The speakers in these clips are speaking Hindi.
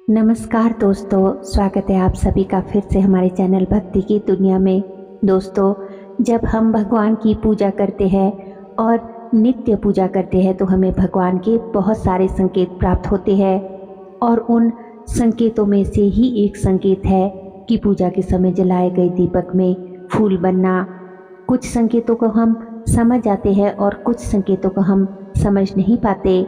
नमस्कार दोस्तों, स्वागत है आप सभी का फिर से हमारे चैनल भक्ति की दुनिया में। दोस्तों, जब हम भगवान की पूजा करते हैं और नित्य पूजा करते हैं तो हमें भगवान के बहुत सारे संकेत प्राप्त होते हैं और उन संकेतों में से ही एक संकेत है कि पूजा के समय जलाए गए दीपक में फूल बनना। कुछ संकेतों को हम समझ जाते हैं और कुछ संकेतों को हम समझ नहीं पाते।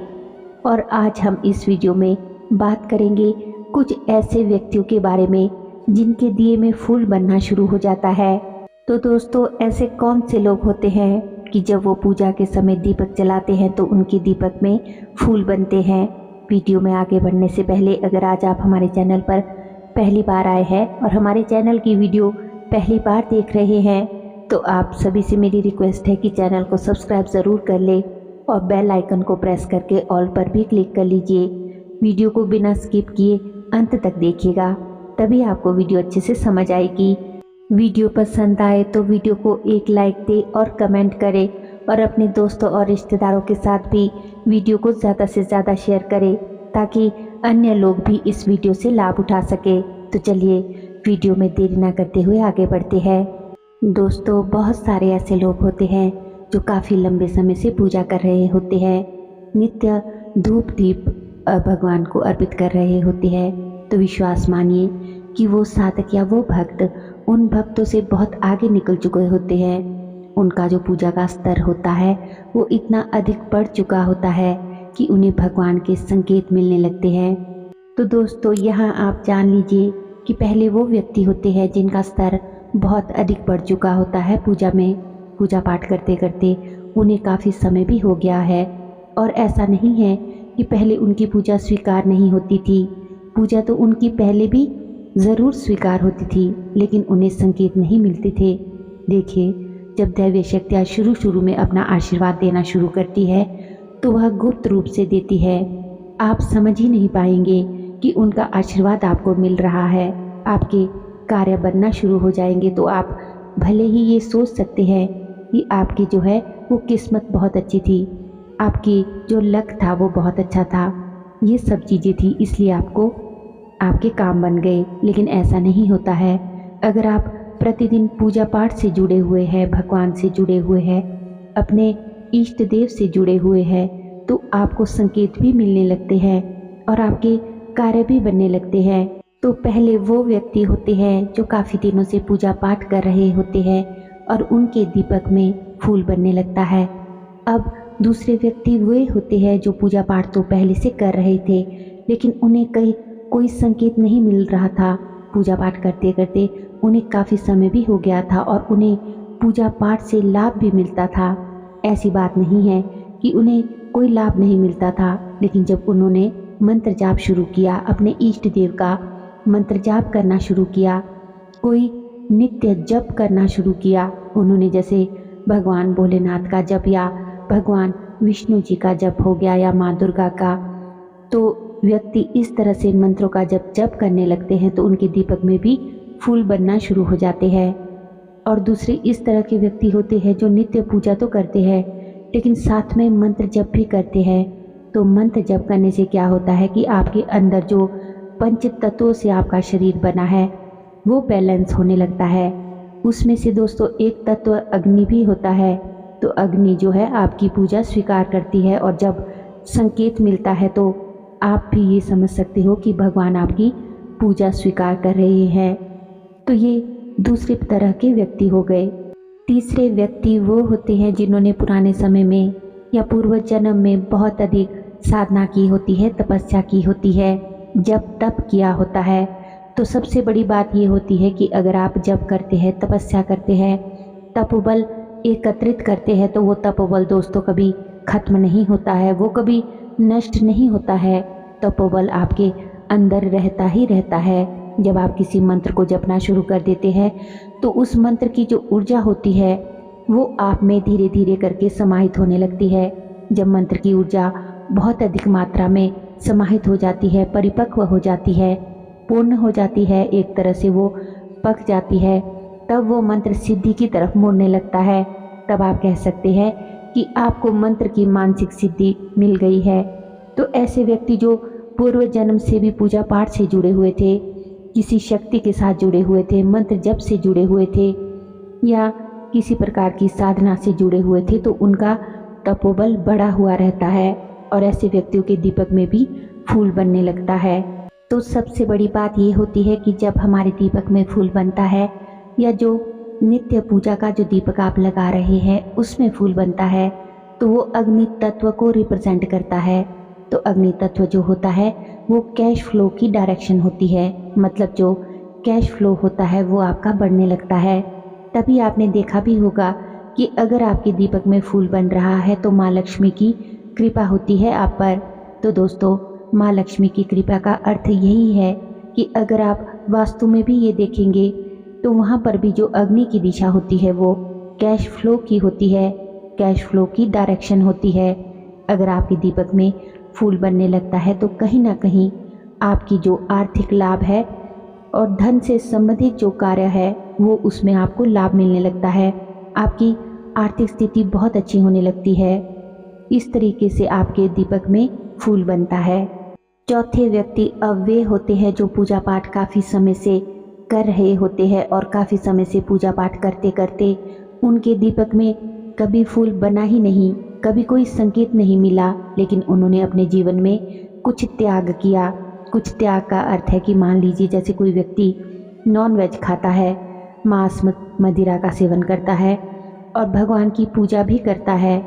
और आज हम इस वीडियो में बात करेंगे कुछ ऐसे व्यक्तियों के बारे में जिनके दिए में फूल बनना शुरू हो जाता है। तो दोस्तों, ऐसे कौन से लोग होते हैं कि जब वो पूजा के समय दीपक जलाते हैं तो उनके दीपक में फूल बनते हैं। वीडियो में आगे बढ़ने से पहले अगर आज आप हमारे चैनल पर पहली बार आए हैं और हमारे चैनल की वीडियो पहली बार देख रहे हैं तो आप सभी से मेरी रिक्वेस्ट है कि चैनल को सब्सक्राइब ज़रूर कर ले और बेल आइकन को प्रेस करके ऑल पर भी क्लिक कर लीजिए। वीडियो को बिना स्किप किए अंत तक देखिएगा, तभी आपको वीडियो अच्छे से समझ आएगी। वीडियो पसंद आए तो वीडियो को एक लाइक दे और कमेंट करें और अपने दोस्तों और रिश्तेदारों के साथ भी वीडियो को ज़्यादा से ज़्यादा शेयर करें ताकि अन्य लोग भी इस वीडियो से लाभ उठा सके। तो चलिए वीडियो में देरी ना करते हुए आगे बढ़ते हैं। दोस्तों, बहुत सारे ऐसे लोग होते हैं जो काफ़ी लंबे समय से पूजा कर रहे होते हैं, नित्य धूप दीप भगवान को अर्पित कर रहे होते हैं। तो विश्वास मानिए कि वो साधक या वो भक्त उन भक्तों से बहुत आगे निकल चुके होते हैं। उनका जो पूजा का स्तर होता है वो इतना अधिक बढ़ चुका होता है कि उन्हें भगवान के संकेत मिलने लगते हैं। तो दोस्तों, यहाँ आप जान लीजिए कि पहले वो व्यक्ति होते हैं जिनका स्तर बहुत अधिक बढ़ चुका होता है पूजा में। पूजा पाठ करते करते उन्हें काफ़ी समय भी हो गया है और ऐसा नहीं है कि पहले उनकी पूजा स्वीकार नहीं होती थी। पूजा तो उनकी पहले भी ज़रूर स्वीकार होती थी, लेकिन उन्हें संकेत नहीं मिलते थे। देखिए, जब दैवीय शक्तियाँ शुरू में अपना आशीर्वाद देना शुरू करती है तो वह गुप्त रूप से देती है। आप समझ ही नहीं पाएंगे कि उनका आशीर्वाद आपको मिल रहा है। आपके कार्य बनना शुरू हो जाएंगे तो आप भले ही ये सोच सकते हैं कि आपकी जो है वो किस्मत बहुत अच्छी थी, आपकी जो लक था वो बहुत अच्छा था, ये सब चीज़ें थी इसलिए आपको आपके काम बन गए। लेकिन ऐसा नहीं होता है। अगर आप प्रतिदिन पूजा पाठ से जुड़े हुए हैं, भगवान से जुड़े हुए हैं, अपने इष्ट देव से जुड़े हुए हैं तो आपको संकेत भी मिलने लगते हैं और आपके कार्य भी बनने लगते हैं। तो पहले वो व्यक्ति होते हैं जो काफ़ी दिनों से पूजा पाठ कर रहे होते हैं और उनके दीपक में फूल बनने लगता है। अब दूसरे व्यक्ति वे होते हैं जो पूजा पाठ तो पहले से कर रहे थे लेकिन उन्हें कोई संकेत नहीं मिल रहा था। पूजा पाठ करते करते उन्हें काफ़ी समय भी हो गया था और उन्हें पूजा पाठ से लाभ भी मिलता था। ऐसी बात नहीं है कि उन्हें कोई लाभ नहीं मिलता था, लेकिन जब उन्होंने मंत्र जाप शुरू किया, अपने इष्ट देव का मंत्र जाप करना शुरू किया, कोई नित्य जप करना शुरू किया, उन्होंने जैसे भगवान भोलेनाथ का जप या भगवान विष्णु जी का जप हो गया या माँ दुर्गा का, तो व्यक्ति इस तरह से मंत्रों का जप करने लगते हैं तो उनके दीपक में भी फूल बनना शुरू हो जाते हैं। और दूसरे इस तरह के व्यक्ति होते हैं जो नित्य पूजा तो करते हैं लेकिन साथ में मंत्र जप भी करते हैं। तो मंत्र जप करने से क्या होता है कि आपके अंदर जो पंच तत्वों से आपका शरीर बना है वो बैलेंस होने लगता है। उसमें से दोस्तों एक तत्व अग्नि भी होता है। तो अग्नि जो है आपकी पूजा स्वीकार करती है और जब संकेत मिलता है तो आप भी ये समझ सकते हो कि भगवान आपकी पूजा स्वीकार कर रहे हैं। तो ये दूसरे तरह के व्यक्ति हो गए। तीसरे व्यक्ति वो होते हैं जिन्होंने पुराने समय में या पूर्व जन्म में बहुत अधिक साधना की होती है, तपस्या की होती है, जब तप किया होता है। तो सबसे बड़ी बात ये होती है कि अगर आप जप करते हैं, तपस्या करते हैं, तपोबल एकत्रित करते हैं तो वो तपोबल दोस्तों कभी खत्म नहीं होता है, वो कभी नष्ट नहीं होता है। तपोबल आपके अंदर रहता ही रहता है। जब आप किसी मंत्र को जपना शुरू कर देते हैं तो उस मंत्र की जो ऊर्जा होती है वो आप में धीरे धीरे करके समाहित होने लगती है। जब मंत्र की ऊर्जा बहुत अधिक मात्रा में समाहित हो जाती है, परिपक्व हो जाती है, पूर्ण हो जाती है, एक तरह से वो पक जाती है, तब वो मंत्र सिद्धि की तरफ मुड़ने लगता है। तब आप कह सकते हैं कि आपको मंत्र की मानसिक सिद्धि मिल गई है। तो ऐसे व्यक्ति जो पूर्व जन्म से भी पूजा पाठ से जुड़े हुए थे, किसी शक्ति के साथ जुड़े हुए थे, मंत्र जप से जुड़े हुए थे या किसी प्रकार की साधना से जुड़े हुए थे, तो उनका तपोबल बढ़ा हुआ रहता है और ऐसे व्यक्तियों के दीपक में भी फूल बनने लगता है। तो सबसे बड़ी बात ये होती है कि जब हमारे दीपक में फूल बनता है या जो नित्य पूजा का जो दीपक आप लगा रहे हैं उसमें फूल बनता है, तो वो अग्नि तत्व को रिप्रेजेंट करता है। तो अग्नि तत्व जो होता है वो कैश फ्लो की डायरेक्शन होती है, मतलब जो कैश फ्लो होता है वो आपका बढ़ने लगता है। तभी आपने देखा भी होगा कि अगर आपके दीपक में फूल बन रहा है तो माँ लक्ष्मी की कृपा होती है आप पर। तो दोस्तों, माँ लक्ष्मी की कृपा का अर्थ यही है कि अगर आप वास्तु में भी ये देखेंगे तो वहाँ पर भी जो अग्नि की दिशा होती है वो कैश फ्लो की होती है, कैश फ्लो की डायरेक्शन होती है। अगर आपके दीपक में फूल बनने लगता है तो कहीं ना कहीं आपकी जो आर्थिक लाभ है और धन से संबंधित जो कार्य है वो उसमें आपको लाभ मिलने लगता है, आपकी आर्थिक स्थिति बहुत अच्छी होने लगती है। इस तरीके से आपके दीपक में फूल बनता है। चौथे व्यक्ति अब वे होते हैं जो पूजा पाठ काफ़ी समय से कर रहे होते हैं और काफ़ी समय से पूजा पाठ करते करते उनके दीपक में कभी फूल बना ही नहीं, कभी कोई संकेत नहीं मिला, लेकिन उन्होंने अपने जीवन में कुछ त्याग किया। कुछ त्याग का अर्थ है कि मान लीजिए जैसे कोई व्यक्ति नॉन वेज खाता है, मांस मदिरा का सेवन करता है और भगवान की पूजा भी करता है।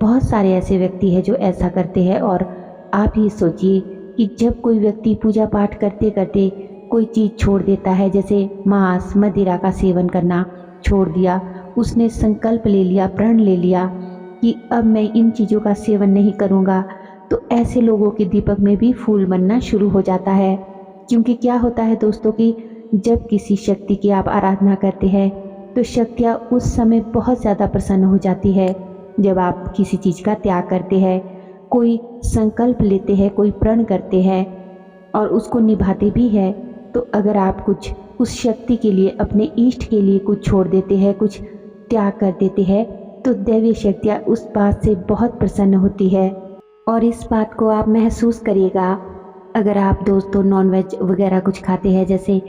बहुत सारे ऐसे व्यक्ति हैं जो ऐसा करते हैं। और आप ये सोचिए कि जब कोई व्यक्ति पूजा पाठ करते करते कोई चीज़ छोड़ देता है, जैसे मांस मदिरा का सेवन करना छोड़ दिया, उसने संकल्प ले लिया, प्रण ले लिया कि अब मैं इन चीज़ों का सेवन नहीं करूँगा, तो ऐसे लोगों के दीपक में भी फूल बनना शुरू हो जाता है। क्योंकि क्या होता है दोस्तों कि जब किसी शक्ति की आप आराधना करते हैं तो शक्तियाँ उस समय बहुत ज़्यादा प्रसन्न हो जाती है। जब आप किसी चीज़ का त्याग करते हैं, कोई संकल्प लेते हैं, कोई प्रण करते हैं और उसको निभाते भी हैं, तो अगर आप कुछ उस शक्ति के लिए, अपने इष्ट के लिए कुछ छोड़ देते हैं, कुछ त्याग कर देते हैं, तो दैवीय शक्तियाँ उस बात से बहुत प्रसन्न होती है। और इस बात को आप महसूस करिएगा अगर आप दोस्तों नॉनवेज वगैरह कुछ खाते हैं। जैसे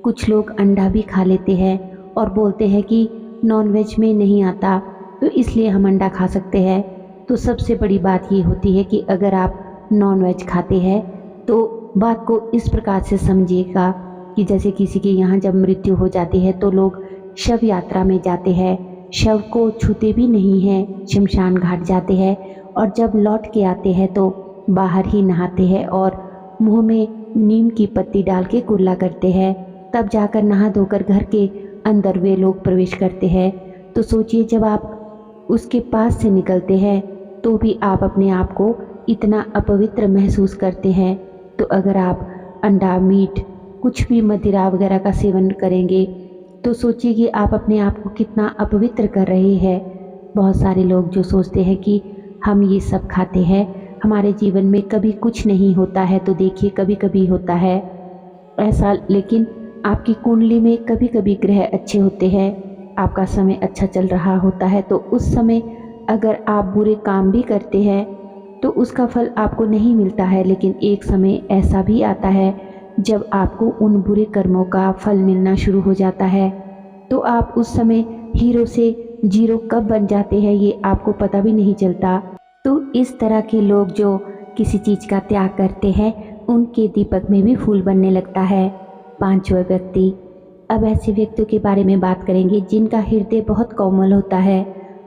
कुछ लोग अंडा भी खा लेते हैं और बोलते हैं कि नॉनवेज में नहीं आता तो इसलिए हम अंडा खा सकते हैं। तो सबसे बड़ी बात ये होती है कि अगर आप नॉनवेज खाते हैं तो बात को इस प्रकार से समझिएगा कि जैसे किसी के यहाँ जब मृत्यु हो जाती है तो लोग शव यात्रा में जाते हैं, शव को छूते भी नहीं हैं, शमशान घाट जाते हैं और जब लौट के आते हैं तो बाहर ही नहाते हैं और मुंह में नीम की पत्ती डाल के कुल्ला करते हैं, तब जाकर नहा धोकर घर के अंदर वे लोग प्रवेश करते हैं। तो सोचिए जब आप उसके पास से निकलते हैं तो भी आप अपने आप को इतना अपवित्र महसूस करते हैं। तो अगर आप अंडा, मीट, कुछ भी मदिरा वगैरह का सेवन करेंगे तो सोचिए कि आप अपने आप को कितना अपवित्र कर रहे हैं। बहुत सारे लोग जो सोचते हैं कि हम ये सब खाते हैं, हमारे जीवन में कभी कुछ नहीं होता है, तो देखिए कभी कभी होता है ऐसा। लेकिन आपकी कुंडली में कभी कभी ग्रह अच्छे होते हैं, आपका समय अच्छा चल रहा होता है, तो उस समय अगर आप बुरे काम भी करते हैं तो उसका फल आपको नहीं मिलता है। लेकिन एक समय ऐसा भी आता है जब आपको उन बुरे कर्मों का फल मिलना शुरू हो जाता है, तो आप उस समय हीरो से जीरो कब बन जाते हैं ये आपको पता भी नहीं चलता। तो इस तरह के लोग जो किसी चीज़ का त्याग करते हैं उनके दीपक में भी फूल बनने लगता है। पांचवा व्यक्ति, अब ऐसे व्यक्तियों के बारे में बात करेंगे जिनका हृदय बहुत कोमल होता है।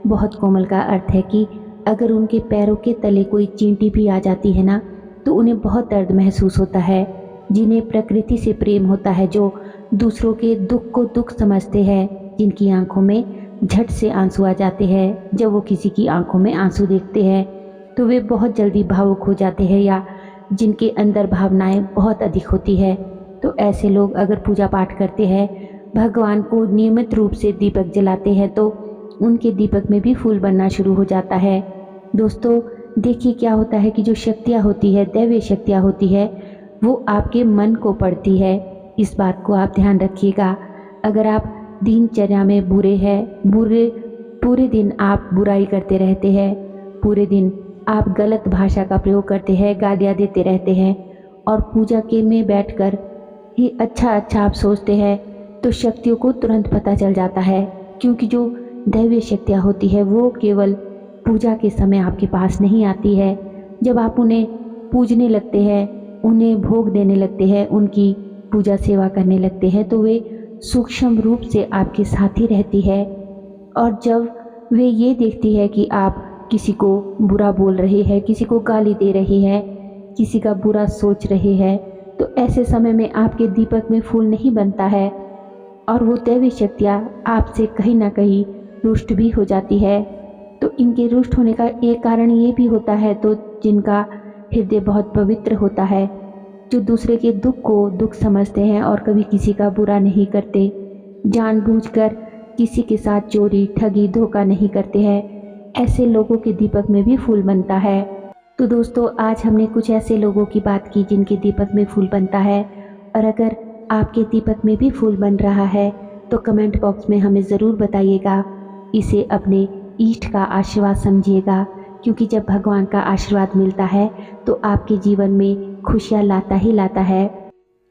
बहुत कोमल का अर्थ है कि अगर उनके पैरों के तले कोई चींटी भी आ जाती है ना तो उन्हें बहुत दर्द महसूस होता है। जिन्हें प्रकृति से प्रेम होता है, जो दूसरों के दुख को दुख समझते हैं, जिनकी आंखों में झट से आंसू आ जाते हैं। जब वो किसी की आंखों में आंसू देखते हैं तो वे बहुत जल्दी भावुक हो जाते हैं या जिनके अंदर भावनाएं बहुत अधिक होती है। तो ऐसे लोग अगर पूजा पाठ करते हैं, भगवान को नियमित रूप से दीपक जलाते हैं, तो उनके दीपक में भी फूल बनना शुरू हो जाता है। दोस्तों देखिए क्या होता है कि जो शक्तियाँ होती है, दैवीय शक्तियाँ होती है, वो आपके मन को पढ़ती है। इस बात को आप ध्यान रखिएगा। अगर आप दिनचर्या में पूरे दिन आप बुराई करते रहते हैं, पूरे दिन आप गलत भाषा का प्रयोग करते हैं, गालियाँ देते रहते हैं और पूजा के में बैठकर ही अच्छा अच्छा आप सोचते हैं तो शक्तियों को तुरंत पता चल जाता है, क्योंकि जो दैवीय शक्तियाँ होती है वो केवल पूजा के समय आपके पास नहीं आती है। जब आप उन्हें पूजने लगते हैं, उन्हें भोग देने लगते हैं, उनकी पूजा सेवा करने लगते हैं, तो वे सूक्ष्म रूप से आपके साथ ही रहती है। और जब वे ये देखती है कि आप किसी को बुरा बोल रहे हैं, किसी को गाली दे रहे हैं, किसी का बुरा सोच रहे हैं, तो ऐसे समय में आपके दीपक में फूल नहीं बनता है और वो दैवी शक्तियाँ आपसे कहीं ना कहीं रुष्ट भी हो जाती है। तो इनके रुष्ट होने का एक कारण ये भी होता है, तो जिनका हृदय बहुत पवित्र होता है, जो दूसरे के दुख को दुख समझते हैं और कभी किसी का बुरा नहीं करते, जानबूझकर किसी के साथ चोरी ठगी धोखा नहीं करते हैं, ऐसे लोगों के दीपक में भी फूल बनता है। तो दोस्तों, आज हमने कुछ ऐसे लोगों की बात की जिनके दीपक में फूल बनता है, और अगर आपके दीपक में भी फूल बन रहा है तो कमेंट बॉक्स में हमें ज़रूर बताइएगा। इसे अपने ईष्ट का आशीर्वाद समझिएगा, क्योंकि जब भगवान का आशीर्वाद मिलता है तो आपके जीवन में खुशियाँ लाता ही लाता है।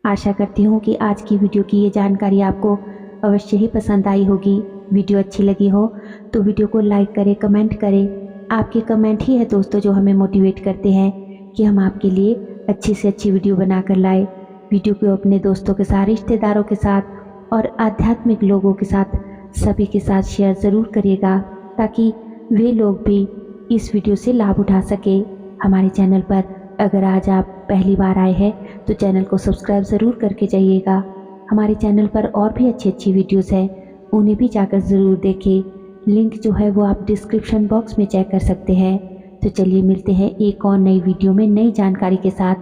आशा करती हूँ कि आज की वीडियो की ये जानकारी आपको अवश्य ही पसंद आई होगी। वीडियो अच्छी लगी हो तो वीडियो को लाइक करें, कमेंट करें। आपके कमेंट ही है दोस्तों जो हमें मोटिवेट करते हैं कि हम आपके लिए अच्छी से अच्छी वीडियो बनाकर लाए। वीडियो को अपने दोस्तों के साथ, रिश्तेदारों के साथ और आध्यात्मिक लोगों के साथ, सभी के साथ शेयर ज़रूर करिएगा, ताकि वे लोग भी इस वीडियो से लाभ उठा सके। हमारे चैनल पर अगर आज आप पहली बार आए हैं तो चैनल को सब्सक्राइब ज़रूर करके जाइएगा। हमारे चैनल पर और भी अच्छी अच्छी वीडियोस हैं, उन्हें भी जाकर ज़रूर देखें। लिंक जो है वो आप डिस्क्रिप्शन बॉक्स में चेक कर सकते हैं। तो चलिए मिलते हैं एक और नई वीडियो में नई जानकारी के साथ।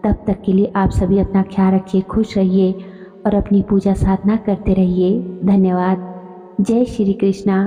तब तक के लिए आप सभी अपना ख्याल रखिए, खुश रहिए और अपनी पूजा साधना करते रहिए। धन्यवाद। जय श्री कृष्णा।